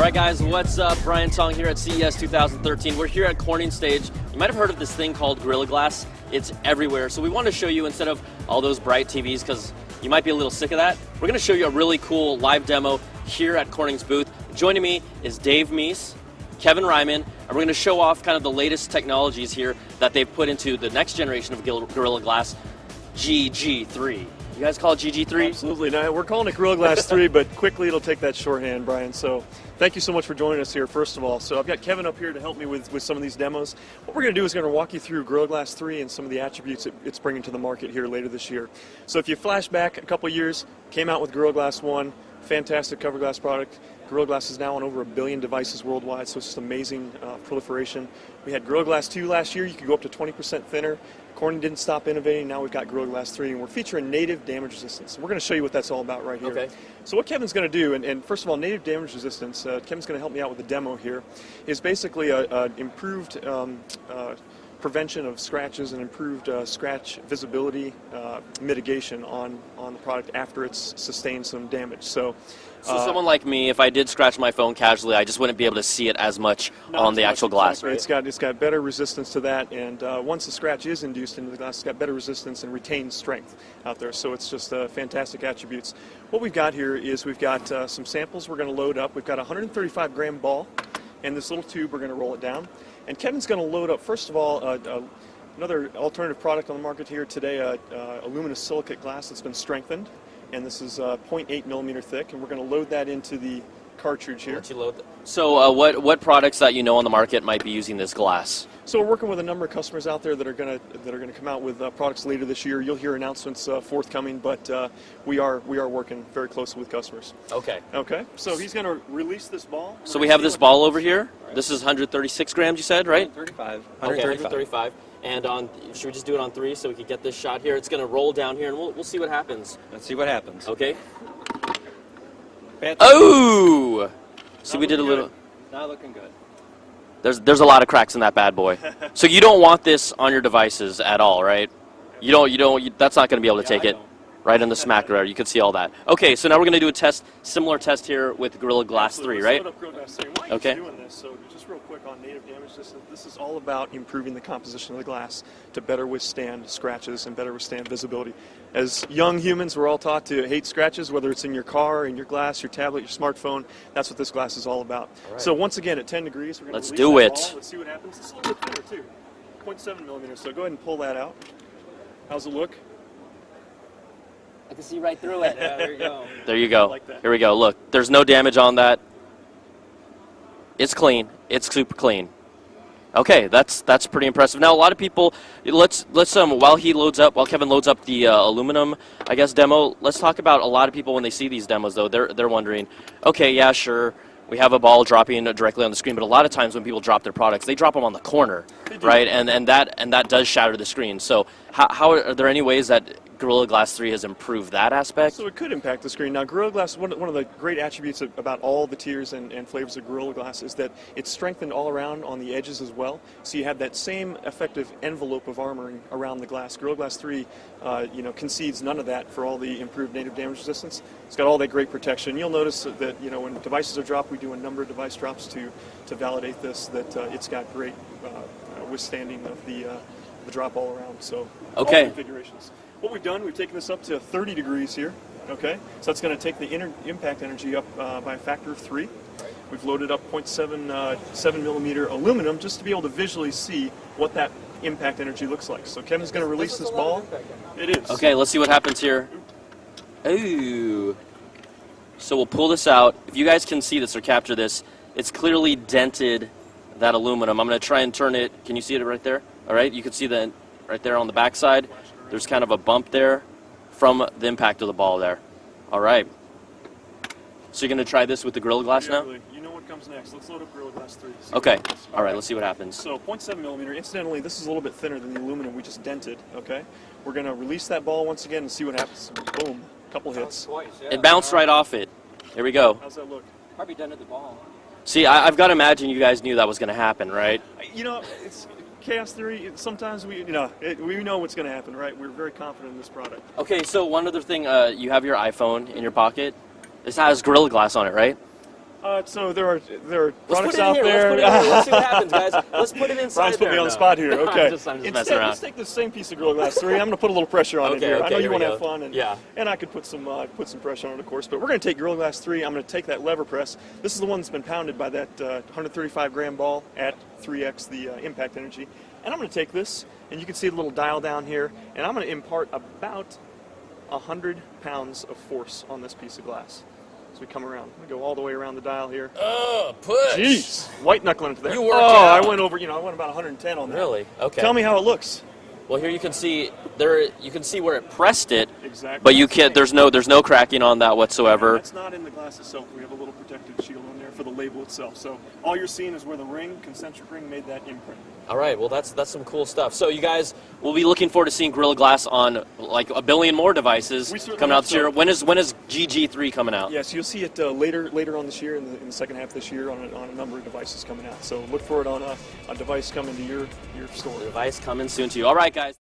Alright guys, what's up? Brian Tong here at CES 2013. We're here at Corning Stage. You might have heard of this thing called Gorilla Glass. It's everywhere. So we want to show you, instead of all those bright TVs, because you might be a little sick of that, we're going to show you a really cool live demo here at Corning's booth. Joining me is Dave Meese, Kevin Ryman, and we're going to show off kind of the latest technologies here that they've put into the next generation of Gorilla Glass, GG3. You guys call it GG3? Absolutely. Now, we're calling it Gorilla Glass 3, but quickly it'll take that shorthand, Brian. So thank you so much for joining us here, first of all. So I've got Kevin up here to help me with some of these demos. What we're going to do is going to walk you through Gorilla Glass 3 and some of the attributes it's bringing to the market here later this year. So if you flash back a couple years, came out with Gorilla Glass 1, fantastic cover glass product. Gorilla Glass is now on over 1 billion devices worldwide, so it's just amazing proliferation. We had Gorilla Glass 2 last year. You could go up to 20% thinner. Corning didn't stop innovating. Now we've got Gorilla Glass 3, and we're featuring native damage resistance. We're going to show you what that's all about right here. Okay. So what Kevin's going to do, and first of all, native damage resistance, Kevin's going to help me out with the demo here, is basically an improved prevention of scratches and improved scratch visibility mitigation on the product after it's sustained some damage. So someone like me, if I did scratch my phone casually, I just wouldn't be able to see it as much on the actual glass, right? It's got better resistance to that, and once the scratch is induced into the glass, it's got better resistance and retained strength out there. So it's just fantastic attributes. What we've got here is we've got some samples we're going to load up. We've got a 135-gram ball, and this little tube, we're going to roll it down. And Kevin's going to load up, first of all, another alternative product on the market here today, aluminum silicate glass that's been strengthened. And this is 0.8 millimeter thick, and we're going to load that into the cartridge here. So what products that you know on the market might be using this glass? So we're working with a number of customers out there that are going to come out with products later this year. You'll hear announcements forthcoming, but we are working very closely with customers. Okay. Okay. So he's going to release this ball. So we have this ball over here. Right. This is 136 grams, you said, right? 135. Okay, 135. And should we just do it on 3 so we can get this shot here? It's going to roll down here, and we'll see what happens. Let's see what happens. Okay. Oh! See, we did a little. Not looking good. There's a lot of cracks in that bad boy. So you don't want this on your devices at all, right? You don't. That's not going to be able to take it right in the smack there. You can see all that. Okay, so now we're going to do a similar test here with Gorilla Glass 3, right? Okay. Doing this, so just real quick on native damage resistance, this is all about improving the composition of the glass to better withstand scratches and better withstand visibility. As young humans, we're all taught to hate scratches, whether it's in your car, in your glass, your tablet, your smartphone. That's what this glass is all about. All right. So once again, at 10 degrees, we're going to release that ball. Let's see what happens. It's a little bit thinner too, 0.7 millimeters. So go ahead and pull that out. How's it look? I can see right through it. Yeah, there you go. There you go. Like here we go. Look, there's no damage on that. It's clean. It's super clean. Okay, that's pretty impressive. Now a lot of people, let's while Kevin loads up the aluminum, I guess, demo. Let's talk about a lot of people when they see these demos though. They're wondering, okay, yeah, sure, we have a ball dropping directly on the screen, but a lot of times when people drop their products, they drop them on the corner, right? And that does shatter the screen. So how are there any ways that Gorilla Glass 3 has improved that aspect? So it could impact the screen. Now Gorilla Glass, one of the great attributes about all the tiers and flavors of Gorilla Glass is that it's strengthened all around on the edges as well. So you have that same effective envelope of armoring around the glass. Gorilla Glass 3 concedes none of that for all the improved native damage resistance. It's got all that great protection. You'll notice that when devices are dropped, we do a number of device drops to validate this, that it's got great withstanding of the drop all around. So okay. All configurations. What we've done, we've taken this up to 30 degrees here, okay? So that's going to take the impact energy up by a factor of 3. We've loaded up 0.7 millimeter aluminum just to be able to visually see what that impact energy looks like. So Kevin's going to release this ball. It is. Okay, let's see what happens here. Ooh. So we'll pull this out. If you guys can see this or capture this, it's clearly dented that aluminum. I'm going to try and turn it. Can you see it right there? All right, you can see that right there on the back side. There's kind of a bump there from the impact of the ball there. All right. So you're going to try this with the Gorilla Glass now? You know what comes next. Let's load up Gorilla Glass 3. Okay. All right, let's see what happens. So 0.7 millimeter. Incidentally, this is a little bit thinner than the aluminum we just dented, okay? We're going to release that ball once again and see what happens. Boom. Couple hits. Twice, yeah. It bounced right off it. Here we go. How's that look? Probably dented the ball. See, I've got to imagine you guys knew that was going to happen, right? It's chaos theory. Sometimes we know what's going to happen, right? We're very confident in this product. Okay, so one other thing, you have your iPhone in your pocket. This has Gorilla Glass on it, right? So there are Let's put products it in out here. there. Let's see what happens, guys. Let's put it inside Brian's put there. me on the No. spot here. Okay. I'm just messing Instead, around. let's take the same piece of Gorilla Glass 3. I'm going to put a little pressure on it Okay, here. okay, I know you here we want to go. have fun, and Yeah. and I could put some pressure on it, of course. But we're going to take Gorilla Glass 3. I'm going to take that lever press. This is the one that's been pounded by that 135 gram ball at 3x the impact energy. And I'm going to take this, and you can see the little dial down here, and I'm going to impart about 100 pounds of force on this piece of glass. As we come around, we go all the way around the dial here. Oh, push. Jeez, white knuckling into there. You worked oh, out. I went over. I went about 110 on that. Really? Okay. Tell me how it looks. Well, here you can see where it pressed it, Exactly. but you can't. There's no cracking on that whatsoever. That's not in the glass itself. We have a little protective shield on there for the label itself. So all you're seeing is where the concentric ring, made that imprint. All right, well that's some cool stuff. So you guys will be looking forward to seeing Gorilla Glass on like a billion more devices We certainly coming out hope this year. so. When is GG3 coming out? Yes, you'll see it later on this year, in the second half of this year, on a number of devices coming out. So look for it on a device coming to your store. Device coming soon to you. All right, guys.